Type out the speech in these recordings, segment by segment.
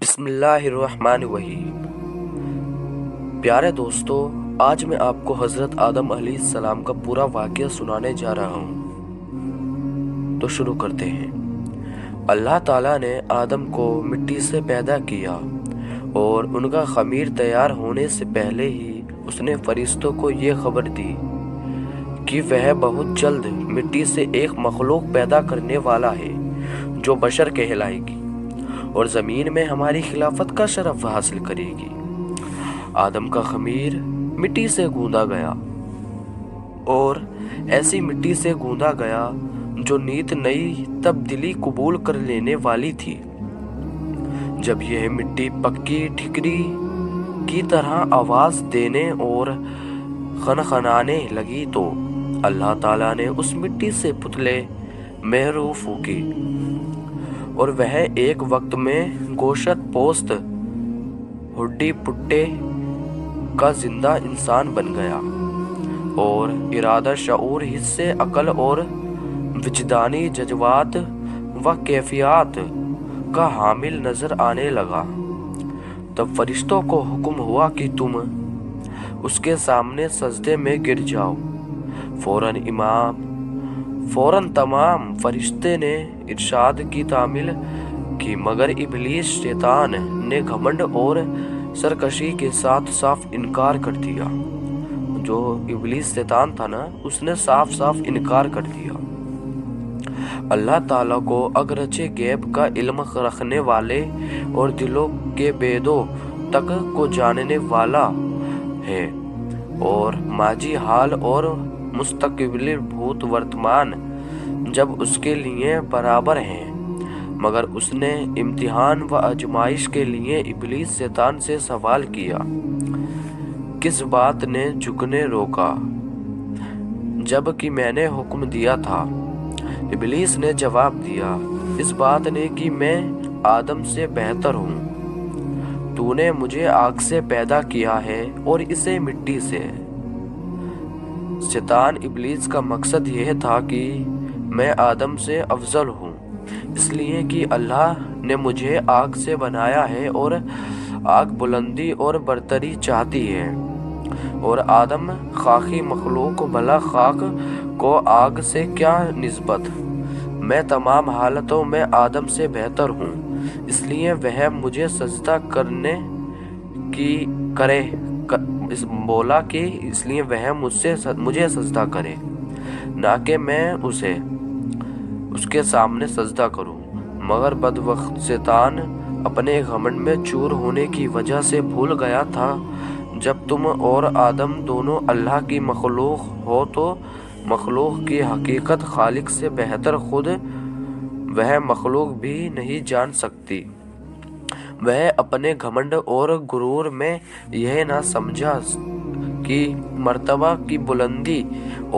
بسم اللہ الرحمن الرحیم۔ پیارے دوستو، آج میں آپ کو حضرت آدم علیہ السلام کا پورا واقعہ سنانے جا رہا ہوں، تو شروع کرتے ہیں۔ اللہ تعالیٰ نے آدم کو مٹی سے پیدا کیا اور ان کا خمیر تیار ہونے سے پہلے ہی اس نے فرشتوں کو یہ خبر دی کہ وہ بہت جلد مٹی سے ایک مخلوق پیدا کرنے والا ہے جو بشر کہلائے گی اور زمین میں ہماری خلافت کا شرف حاصل کرے گی۔ آدم کا خمیر مٹی سے گوندا گیا اور ایسی مٹی سے گوندا گیا جو نیت نئی تبدیلی قبول کر لینے والی تھی۔ جب یہ مٹی پکی ٹھکری کی طرح آواز دینے اور خنخنانے لگی تو اللہ تعالیٰ نے اس مٹی سے پتلے محروف پھونکے اور وہ ایک وقت میں گوشت پوست ہڈی پٹے کا زندہ انسان بن گیا اور ارادہ، شعور، حصے، عقل اور وجدانی جذبات و کیفیات کا حامل نظر آنے لگا۔ تب فرشتوں کو حکم ہوا کہ تم اس کے سامنے سجدے میں گر جاؤ۔ فوراً تمام فرشتے نے ارشاد کی تعمیل کی، مگر ابلیس شیطان نے گھمنڈ اور سرکشی کے ساتھ صاف انکار کر دیا۔ جو ابلیس شیطان تھا نا، اس نے صاف انکار کر دیا۔ اللہ تعالیٰ کو اگرچہ غیب کا علم رکھنے والے اور دلوں کے بیدوں تک کو جاننے والا ہے اور ماضی، حال اور مستقبل، بھوت، ورتمان جب اس کے لیے برابر ہیں، مگر اس نے امتحان و آزمائش کے لیے ابلیس شیطان سے سوال کیا، کس بات نے جھکنے روکا جب کہ میں نے حکم دیا تھا؟ ابلیس نے جواب دیا، اس بات نے کہ میں آدم سے بہتر ہوں۔ تو نے مجھے آگ سے پیدا کیا ہے اور اسے مٹی سے۔ شیطان ابلیس کا مقصد یہ تھا کہ میں آدم سے افضل ہوں، اس لیے کہ اللہ نے مجھے آگ سے بنایا ہے اور آگ بلندی اور برتری چاہتی ہے، اور آدم خاکی مخلوق، بھلا خاک کو آگ سے کیا نسبت؟ میں تمام حالتوں میں آدم سے بہتر ہوں، اس لیے وہ مجھے سجدہ مجھے سجدہ کرے، نہ کہ میں اس کے سامنے سجدہ کروں۔ مگر بدبخت شیطان اپنے گھمنڈ میں چور ہونے کی وجہ سے بھول گیا تھا، جب تم اور آدم دونوں اللہ کی مخلوق ہو تو مخلوق کی حقیقت خالق سے بہتر خود وہ مخلوق بھی نہیں جان سکتی۔ وہ اپنے گھمنڈ اور غرور میں یہ نہ سمجھا کہ مرتبہ کی بلندی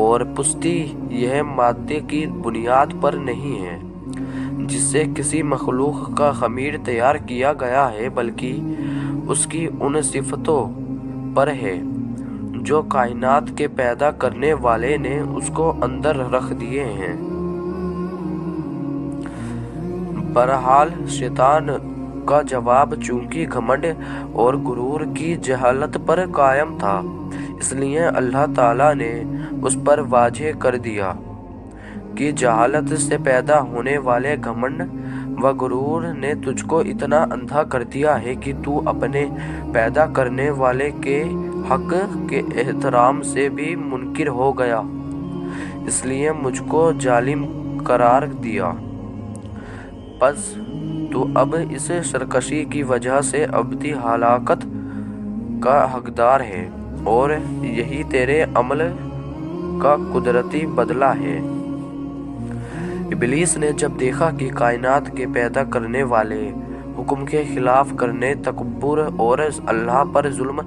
اور پستی یہ مادے کی بنیاد پر نہیں ہے جس سے کسی مخلوق کا خمیر تیار کیا گیا ہے، بلکہ اس کی ان صفتوں پر ہے جو کائنات کے پیدا کرنے والے نے اس کو اندر رکھ دیے ہیں۔ بہرحال شیطان کا جواب چونکہ گھمنڈ اور غرور کی جہالت پر قائم تھا، اس لیے اللہ تعالیٰ نے اس پر واضح کر دیا کہ جہالت سے پیدا ہونے والے گھمنڈ و غرور نے تجھ کو اتنا اندھا کر دیا ہے کہ تو اپنے پیدا کرنے والے کے حق کے احترام سے بھی منکر ہو گیا، اس لیے مجھ کو ظالم قرار دیا۔ پس تو اب اس سرکشی کی وجہ سے ابدی ہلاکت کا حقدار ہے اور یہی تیرے عمل کا قدرتی بدلہ ہے۔ ابلیس نے جب دیکھا کہ کائنات کے پیدا کرنے والے حکم کے خلاف کرنے، تکبر اور اللہ پر ظلم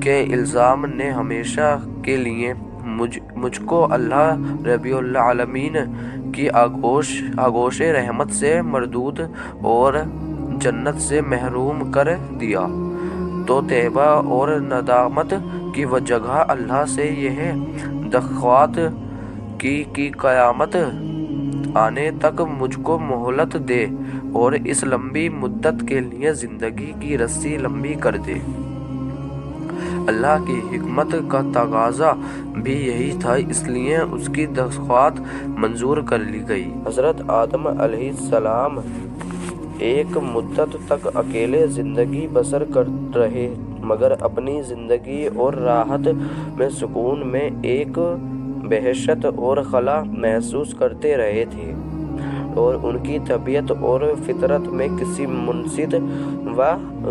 کے الزام نے ہمیشہ کے لیے مجھ کو اللہ رب العالمین کی آغوش رحمت سے مردود اور جنت سے محروم کر دیا، تو توبہ اور ندامت کی جگہ اللہ سے یہ درخواست کی کہ قیامت آنے تک مجھ کو مہلت دے اور اس لمبی مدت کے لیے زندگی کی رسی لمبی کر دے۔ اللہ کی حکمت کا تقاضا بھی یہی تھا، اس لیے اس کی درخواست منظور کر لی گئی۔ حضرت آدم علیہ السلام ایک مدت تک اکیلے زندگی بسر کر رہے، مگر اپنی زندگی اور راحت میں سکون میں ایک وحشت اور خلا محسوس کرتے رہے تھے، اور ان کی طبیعت اور فطرت میں کسی منسد و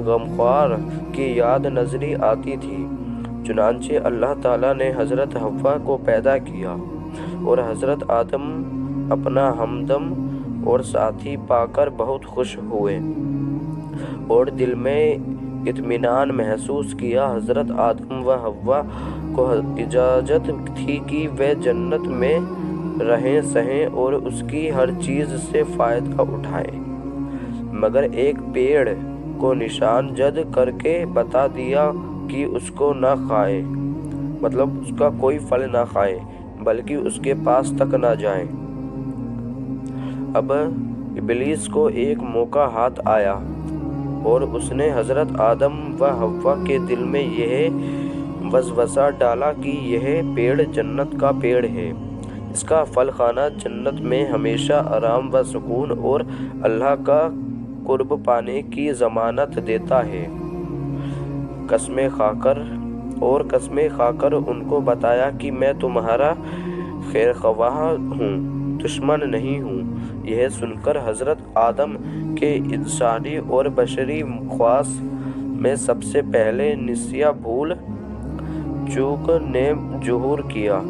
غمخوار کی یاد نظر آتی تھی۔ چنانچہ اللہ تعالیٰ نے حضرت حوا کو پیدا کیا اور حضرت آدم اپنا ہمدم اور ساتھی پا کر بہت خوش ہوئے اور دل میں اطمینان محسوس کیا۔ حضرت آدم و حوا کو اجازت تھی کہ وہ جنت میں رہیں سہیں اور اس کی ہر چیز سے فائدہ اٹھائیں، مگر ایک پیڑ کو نشان زد کر کے بتا دیا کہ اس کو نہ کھائیں، مطلب اس کا کوئی پھل نہ کھائیں بلکہ اس کے پاس تک نہ جائیں۔ اب ابلیس کو ایک موقع ہاتھ آیا اور اس نے حضرت آدم و حوا کے دل میں یہ وسوسہ ڈالا کہ یہ پیڑ جنت کا پیڑ ہے، اس کا پھل کھانا جنت میں ہمیشہ آرام و سکون اور اللہ کا قرب پانے کی ضمانت دیتا ہے۔ قسمیں کھا کر ان کو بتایا کہ میں تمہارا خیرخواہ ہوں، دشمن نہیں ہوں۔ یہ سن کر حضرت آدم کے انسانی اور بشری خواص میں سب سے پہلے نسیہ بھول چوک نے ظہور کیا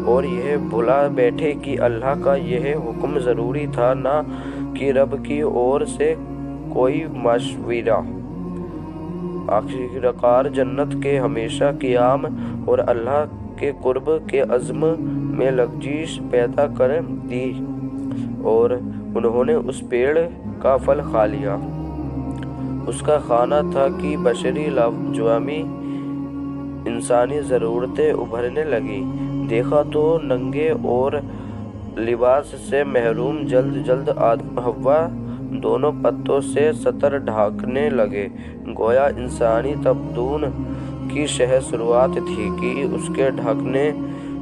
اور یہ بھلا بیٹھے کہ اللہ کا یہ حکم ضروری تھا، نہ کہ رب کی اور سے کوئی مشورہ۔ آخرکار جنت کے ہمیشہ قیام اور اللہ کے قرب کے عزم میں لغزش پیدا کر دی اور انہوں نے اس پیڑ کا پھل کھا لیا۔ اس کا کھانا تھا کہ بشری لاجوامی انسانی ضرورتیں ابھرنے لگیں۔ دیکھا تو ننگے اور لباس سے محروم جلد آدم حوا دونوں پتوں سے سطر ڈھانکنے لگے، گویا انسانی تمدن کی شروعات تھی کہ اس کے ڈھانکنے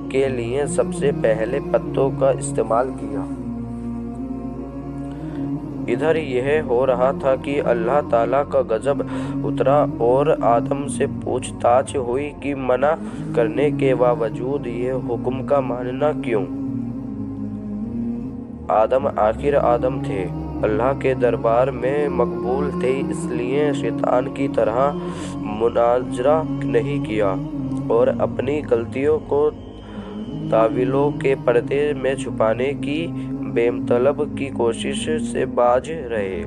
کے لیے سب سے پہلے پتوں کا استعمال کیا۔ ادھر یہ ہو رہا تھا کہ اللہ تعالیٰ کا غضب اترا اور آدم سے پوچھ تاچھ ہوئی کہ منع کرنے کے باوجود یہ حکم کا ماننا کیوں؟ آدم آخر آدم تھے، اللہ کے دربار میں مقبول تھے، اس لیے شیطان کی طرح مناظرہ نہیں کیا اور اپنی غلطیوں کو تاویلوں کے پردے میں چھپانے کی بے مطلب کی کوشش سے باز رہے۔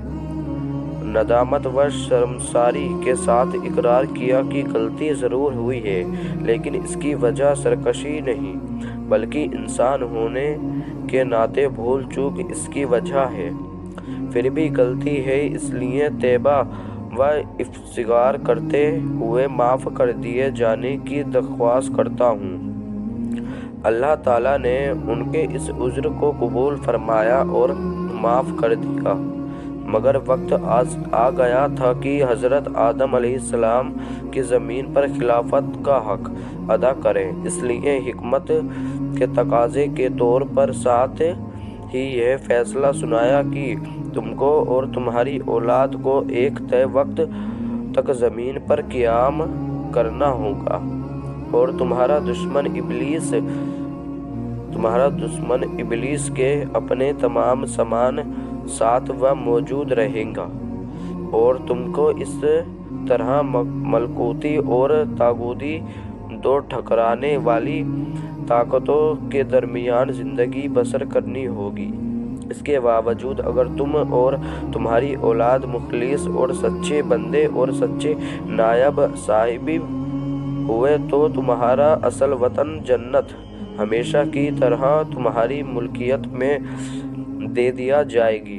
ندامت و شرمساری کے ساتھ اقرار کیا کہ غلطی ضرور ہوئی ہے، لیکن اس کی وجہ سرکشی نہیں بلکہ انسان ہونے کے ناطے بھول چوک اس کی وجہ ہے۔ پھر بھی غلطی ہے، اس لیے توبہ و استغفار کرتے ہوئے معاف کر دیے جانے کی درخواست کرتا ہوں۔ اللہ تعالیٰ نے ان کے اس عذر کو قبول فرمایا اور معاف کر دیا، مگر وقت آ گیا تھا کہ حضرت آدم علیہ السلام کی زمین پر خلافت کا حق ادا کریں۔ اس لیے حکمت کے تقاضے کے طور پر ساتھ ہی یہ فیصلہ سنایا کہ تم کو اور تمہاری اولاد کو ایک طے وقت تک زمین پر قیام کرنا ہوگا اور تمہارا دشمن ابلیس کے اپنے تمام سامان ساتھ و موجود رہے گا، اور تم کو اس طرح ملکوتی اور طاغوتی دو ٹکرانے والی طاقتوں کے درمیان زندگی بسر کرنی ہوگی۔ اس کے باوجود اگر تم اور تمہاری اولاد مخلص اور سچے بندے اور سچے نائب صاحب ہوئے تو تمہارا اصل وطن جنت ہمیشہ کی طرح تمہاری ملکیت میں دے دیا جائے گی۔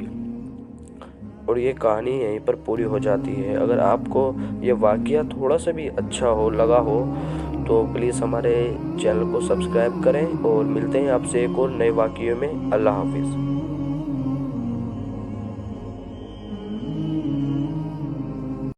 اور یہ کہانی یہیں پر پوری ہو جاتی ہے۔ اگر آپ کو یہ واقعہ تھوڑا سا بھی اچھا لگا ہو تو پلیز ہمارے چینل کو سبسکرائب کریں، اور ملتے ہیں آپ سے ایک اور نئے واقعے میں۔ اللہ حافظ۔